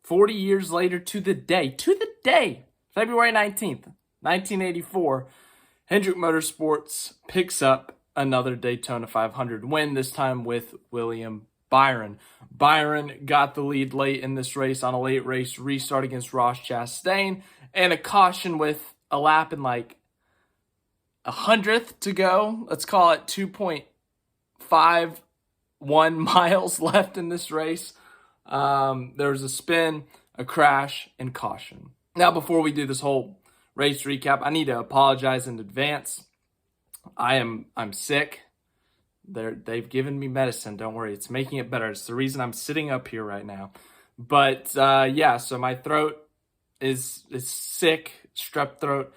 40 years later to the day, February 19th, 1984, Hendrick Motorsports picks up another Daytona 500 win, this time with William Byron. Byron got the lead late in this race on a late race restart against Ross Chastain and a caution with a lap and like 100th to go. Let's call it 2.51 miles left in this race. There was a spin, a crash, and caution. Now, before we do this whole race recap, I need to apologize in advance. I'm sick. They've given me medicine. Don't worry, it's making it better. It's the reason I'm sitting up here right now. But yeah, so my throat is sick, strep throat.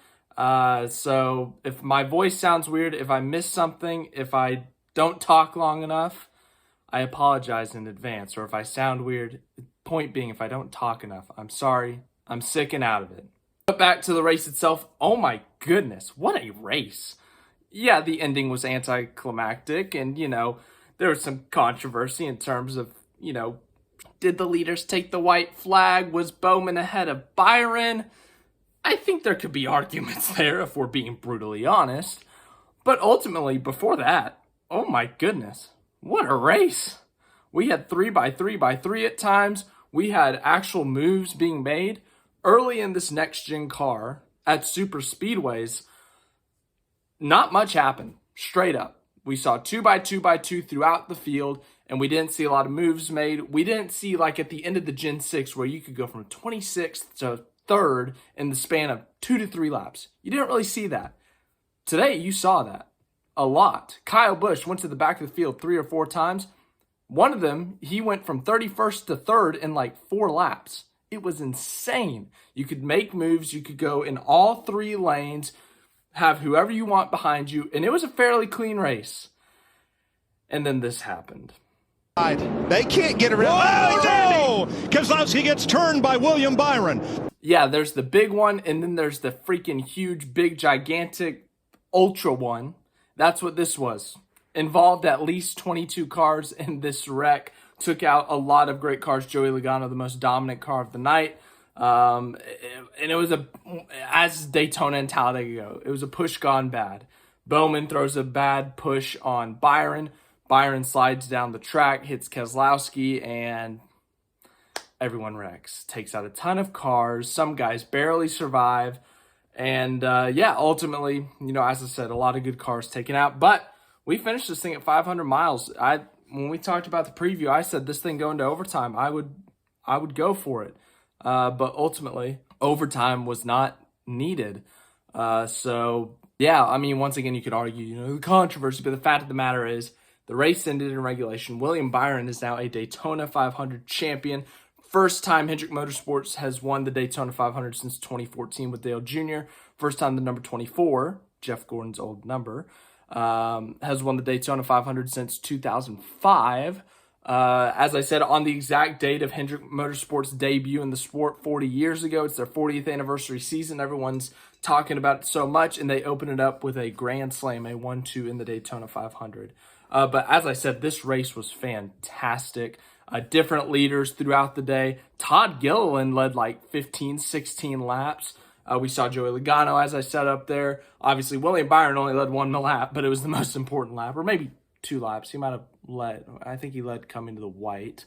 So if my voice sounds weird, if I miss something, if I don't talk long enough, I apologize in advance. Or if I sound weird, point being, if I don't talk enough, I'm sorry. I'm sick and out of it. But back to the race itself. Oh my goodness, what a race. Yeah, the ending was anticlimactic, and, there was some controversy in terms of, did the leaders take the white flag? Was Bowman ahead of Byron? I think there could be arguments there if we're being brutally honest. But ultimately, before that, oh my goodness, what a race. We had 3x3x3 at times. We had actual moves being made. Early in this next-gen car at super speedways, not much happened, straight up. We saw 2x2x2 throughout the field, and we didn't see a lot of moves made. We didn't see, like, at the end of the Gen 6 where you could go from 26th to 3rd in the span of 2 to 3 laps. You didn't really see that. Today, you saw that a lot. Kyle Busch went to the back of the field 3 or 4 times. One of them, he went from 31st to 3rd in, like, 4 laps. It was insane. You could make moves. You could go in all 3 lanes, have whoever you want behind you, and it was a fairly clean race. And then this happened. They can't get around. Oh, no! Keselowski gets turned by William Byron. Yeah, there's the big one, and then there's the freaking huge, big, gigantic, ultra one. That's what this was. Involved at least 22 cars in this wreck. Took out a lot of great cars. Joey Logano, the most dominant car of the night. And it was as Daytona and Talladega go, it was a push gone bad. Bowman throws a bad push on Byron. Byron slides down the track, hits Keselowski, and everyone wrecks. Takes out a ton of cars. Some guys barely survive. And yeah, ultimately, as I said, a lot of good cars taken out. But we finished this thing at 500 miles. When we talked about the preview, I said this thing going to overtime, I would go for it. But ultimately, overtime was not needed. So, yeah, I mean, once again, you could argue, the controversy, but the fact of the matter is the race ended in regulation. William Byron is now a Daytona 500 champion. First time Hendrick Motorsports has won the Daytona 500 since 2014 with Dale Jr. First time the number 24, Jeff Gordon's old number, has won the Daytona 500 since 2005. As I said, on the exact date of Hendrick Motorsports' debut in the sport 40 years ago. It's their 40th anniversary season. Everyone's talking about it so much, and they open it up with a grand slam, a 1-2 in the Daytona 500. But as I said, this race was fantastic. Different leaders throughout the day. Todd Gilliland led like 15, 16 laps. We saw Joey Logano, as I said, up there. Obviously, William Byron only led 1 lap, but it was the most important lap, or maybe 2 laps. He might have led. I think he led coming to the white.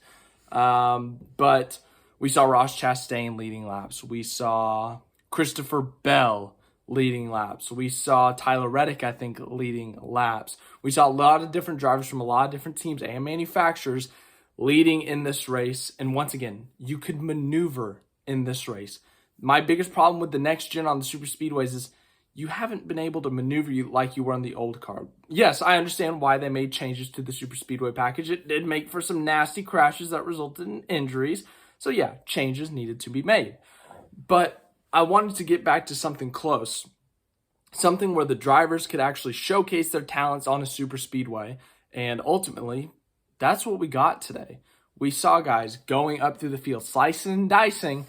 But we saw Ross Chastain leading laps. We saw Christopher Bell leading laps. We saw Tyler Reddick, I think, leading laps. We saw a lot of different drivers from a lot of different teams and manufacturers leading in this race. And once again, you could maneuver in this race. My biggest problem with the next gen on the super speedways is you haven't been able to maneuver like you were on the old car. Yes, I understand why they made changes to the super speedway package. It did make for some nasty crashes that resulted in injuries. So yeah, changes needed to be made. But I wanted to get back to something close. Something where the drivers could actually showcase their talents on a super speedway. And ultimately, that's what we got today. We saw guys going up through the field, slicing and dicing,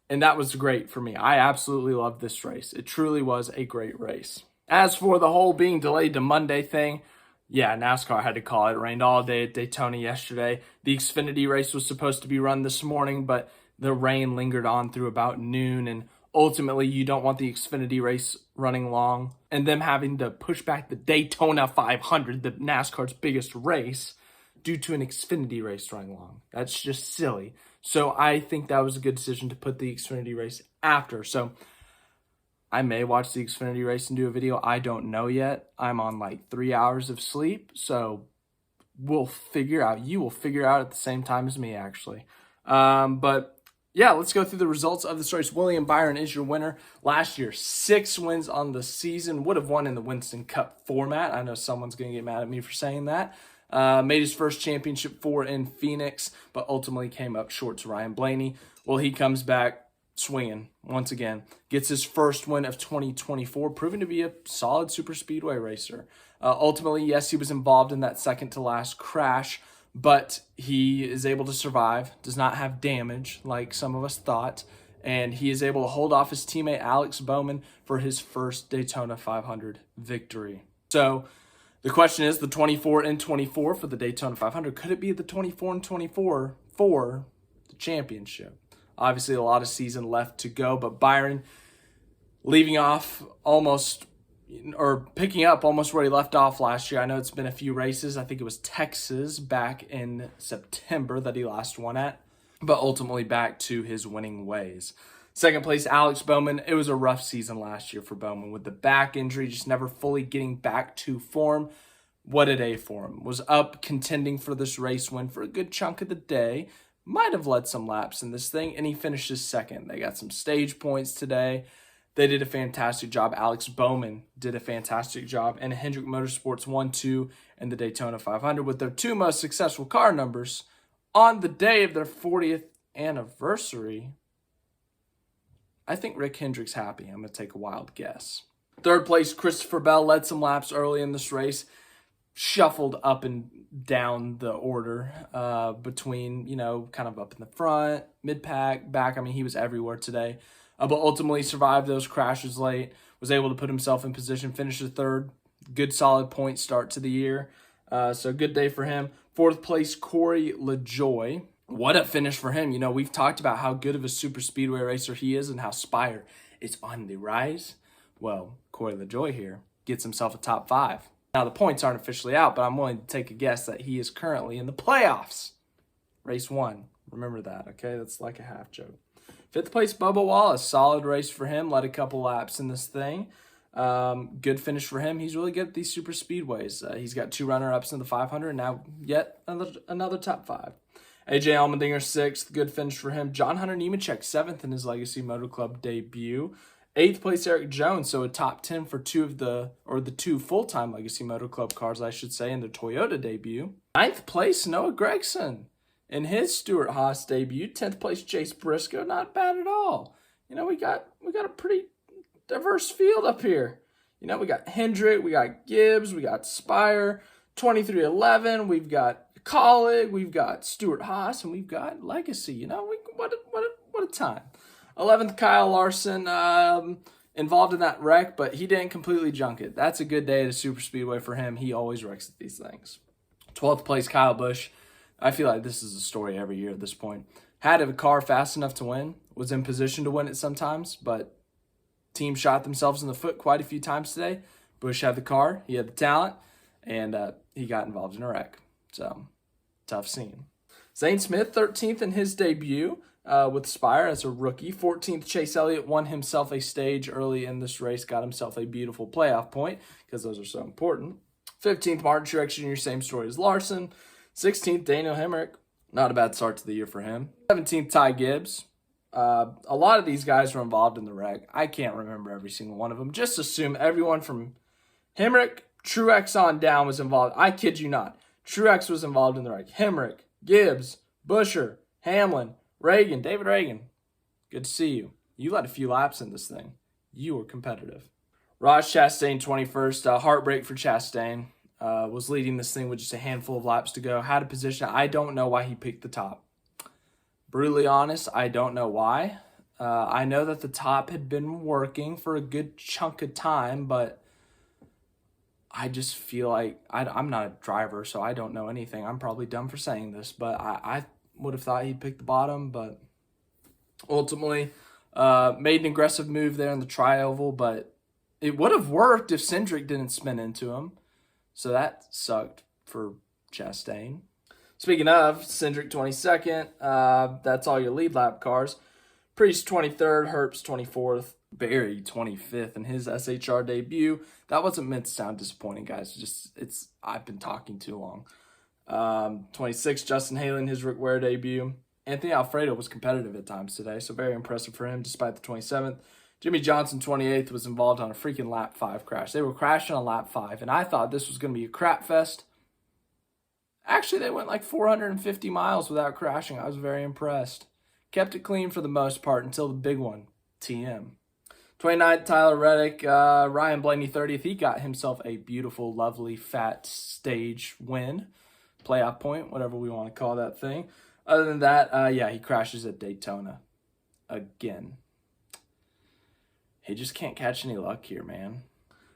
and that was great for me. I absolutely loved this race. It truly was a great race. As for the whole being delayed to Monday thing, yeah, NASCAR had to call it. It rained all day at Daytona yesterday. The Xfinity race was supposed to be run this morning, but the rain lingered on through about noon, and ultimately you don't want the Xfinity race running long, and them having to push back the Daytona 500, the NASCAR's biggest race, due to an Xfinity race running long. That's just silly. So I think that was a good decision to put the Xfinity race after. So I may watch the Xfinity race and do a video. I don't know yet. I'm on like 3 hours of sleep, so we'll figure out. You will figure out at the same time as me, actually. But yeah, let's go through the results of this race. William Byron is your winner. Last year, 6 wins on the season. Would have won in the Winston Cup format. I know someone's going to get mad at me for saying that. Made his first championship 4 in Phoenix, but ultimately came up short to Ryan Blaney. Well, he comes back swinging once again. Gets his first win of 2024, proving to be a solid super speedway racer. Ultimately, yes, he was involved in that second to last crash, but he is able to survive, does not have damage like some of us thought, and he is able to hold off his teammate Alex Bowman for his first Daytona 500 victory. So the question is, the 24 and 24 for the Daytona 500, could it be the 24 and 24 for the championship? Obviously, a lot of season left to go, but Byron leaving off almost, or picking up almost where he left off last year. I know it's been a few races. I think it was Texas back in September that he last won at, but ultimately back to his winning ways. Second place, Alex Bowman. It was a rough season last year for Bowman with the back injury, just never fully getting back to form. What a day for him. Was up contending for this race win for a good chunk of the day. Might have led some laps in this thing, and he finishes second. They got some stage points today. They did a fantastic job. Alex Bowman did a fantastic job. And Hendrick Motorsports won 2 in the Daytona 500 with their 2 most successful car numbers on the day of their 40th anniversary. I think Rick Hendrick's happy. I'm going to take a wild guess. Third place, Christopher Bell led some laps early in this race. Shuffled up and down the order between, kind of up in the front, mid-pack, back. I mean, he was everywhere today. But ultimately survived those crashes late. Was able to put himself in position, finish the third. Good, solid point start to the year. So good day for him. Fourth place, Corey LaJoy. What a finish for him. We've talked about how good of a super speedway racer he is and how Spire is on the rise. Well, Corey LaJoy here gets himself a top 5. Now, the points aren't officially out, but I'm willing to take a guess that he is currently in the playoffs. Race 1. Remember that, okay? That's like a half joke. Fifth place, Bubba Wallace. Solid race for him. Led a couple laps in this thing. Good finish for him. He's really good at these super speedways. He's got 2 runner-ups in the 500, and now yet another top 5. AJ Allmendinger, 6th. Good finish for him. John Hunter Nemechek, 7th in his Legacy Motor Club debut. 8th place, Eric Jones, so a top 10 for 2 of the 2 full-time Legacy Motor Club cars, I should say, in the Toyota debut. 9th place, Noah Gragson in his Stewart-Haas debut. 10th place, Chase Briscoe, not bad at all. We got a pretty diverse field up here. We got Hendrick, we got Gibbs, we got Spire, 2311, we've got Colleague, we've got Stewart-Haas, and we've got Legacy. What a time. 11th, Kyle Larson, involved in that wreck, but he didn't completely junk it. That's a good day at a super speedway for him. He always wrecks at these things. 12th place, Kyle Busch. I feel like this is a story every year at this point. Had a car fast enough to win, was in position to win it sometimes, but team shot themselves in the foot quite a few times today. Busch had the car, he had the talent, and he got involved in a wreck. So, tough scene. Zane Smith, 13th in his debut. With Spire as a rookie. 14th, Chase Elliott won himself a stage early in this race, got himself a beautiful playoff point because those are so important. 15th, Martin Truex Jr., same story as Larson. 16th, Daniel Hemrick. Not a bad start to the year for him. 17th, Ty Gibbs. A lot of these guys were involved in the wreck. I can't remember every single one of them. Just assume everyone from Hemrick, Truex on down was involved. I kid you not. Truex was involved in the wreck. Hemrick, Gibbs, Buescher, Hamlin, Reagan, David Reagan, good to see you. You led a few laps in this thing. You were competitive. Ross Chastain, 21st. Heartbreak for Chastain. Was leading this thing with just a handful of laps to go. Had a position. I don't know why he picked the top. Brutally honest, I don't know why. I know that the top had been working for a good chunk of time, but I just feel like I'm not a driver, so I don't know anything. I'm probably dumb for saying this, but I would have thought he'd pick the bottom, but Ultimately, made an aggressive move there in the tri-oval, but it would have worked if Hendrick didn't spin into him. So that sucked for Chastain. Speaking of, Hendrick 22nd. That's all your lead lap cars. Priest 23rd, Herbst 24th, Barry 25th in his SHR debut. That wasn't meant to sound disappointing, guys. I've been talking too long. 26th, Justin Haley in his Rick Ware debut. Anthony Alfredo was competitive at times today, so very impressive for him despite the 27th. Jimmy Johnson, 28th, was involved on a freaking lap 5 crash. They were crashing on lap 5, and I thought this was going to be a crap fest. Actually, they went like 450 miles without crashing. I was very impressed. Kept it clean for the most part until the big one, TM. 29th, Tyler Reddick. Ryan Blaney, 30th. He got himself a beautiful, lovely, fat stage win. Playoff point, whatever we want to call that thing. Other than that, he crashes at Daytona again. He just can't catch any luck here, man.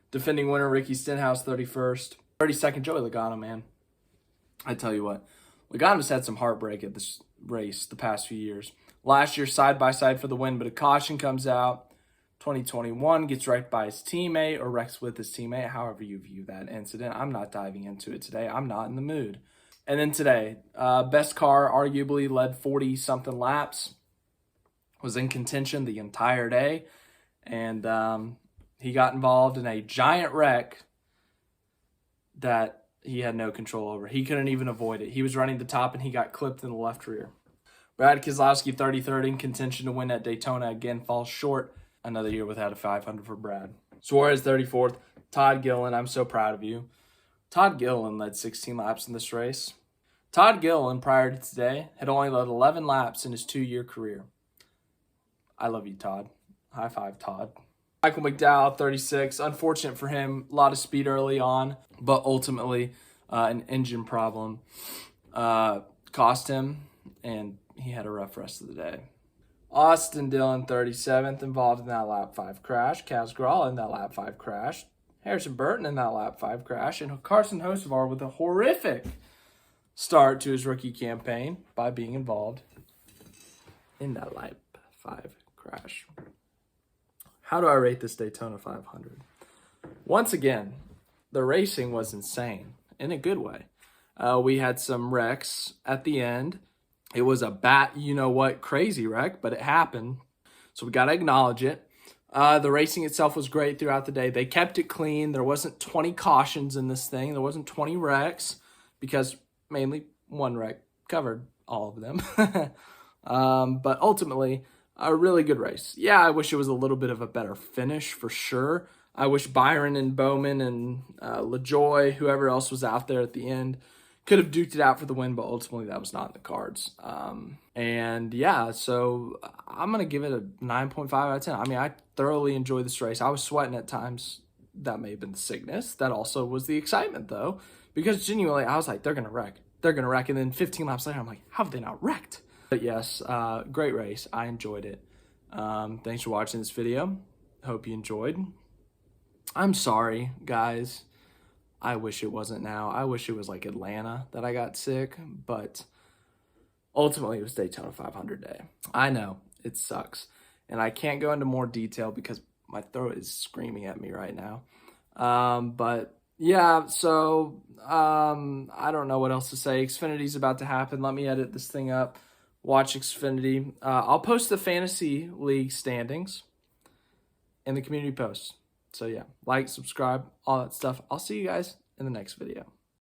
Defending winner, Ricky Stenhouse, 31st. 32nd, Joey Logano, man. I tell you what, Logano's had some heartbreak at this race the past few years. Last year, side-by-side for the win, but a caution comes out. 2021 gets wrecked by his teammate or wrecks with his teammate, however you view that incident. I'm not diving into it today. I'm not in the mood. And then today, best car arguably led 40-something laps, was in contention the entire day, and he got involved in a giant wreck that he had no control over. He couldn't even avoid it. He was running the top, and he got clipped in the left rear. Brad Keselowski, 33rd, in contention to win at Daytona, again falls short. Another year without a 500 for Brad. Suarez, 34th. Todd Gilliland, I'm so proud of you. Todd Gilliland led 16 laps in this race. Todd Gilliland, prior to today, had only led 11 laps in his 2-year career. I love you, Todd. High five, Todd. Michael McDowell, 36. Unfortunate for him. A lot of speed early on, but ultimately an engine problem cost him, and he had a rough rest of the day. Austin Dillon, 37th, involved in that lap 5 crash. Kaz Grala in that lap 5 crash. Harrison Burton in that lap 5 crash. And Carson Hocevar with a horrific start to his rookie campaign by being involved in that lap 5 crash. How do I rate this Daytona 500? Once again, the racing was insane in a good way. We had some wrecks at the end. It was a bat-you-know-what crazy wreck, but it happened. So we got to acknowledge it. The racing itself was great throughout the day. They kept it clean. There wasn't 20 cautions in this thing. There wasn't 20 wrecks because mainly one wreck covered all of them. But ultimately, a really good race. Yeah, I wish it was a little bit of a better finish for sure. I wish Byron and Bowman and LaJoy, whoever else was out there at the end, could have duked it out for the win, but ultimately that was not in the cards. So I'm going to give it a 9.5 out of 10. I mean, I thoroughly enjoyed this race. I was sweating at times. That may have been the sickness. That also was the excitement, though, because genuinely I was like, they're going to wreck. They're going to wreck. And then 15 laps later, I'm like, how have they not wrecked? But yes, great race. I enjoyed it. Thanks for watching this video. Hope you enjoyed. I'm sorry, guys. I wish it wasn't now. I wish it was like Atlanta that I got sick, but ultimately it was Daytona 500 day. I know, it sucks. And I can't go into more detail because my throat is screaming at me right now. I don't know what else to say. Xfinity's about to happen. Let me edit this thing up. Watch Xfinity. I'll post the Fantasy League standings in the community posts. So yeah, like, subscribe, all that stuff. I'll see you guys in the next video.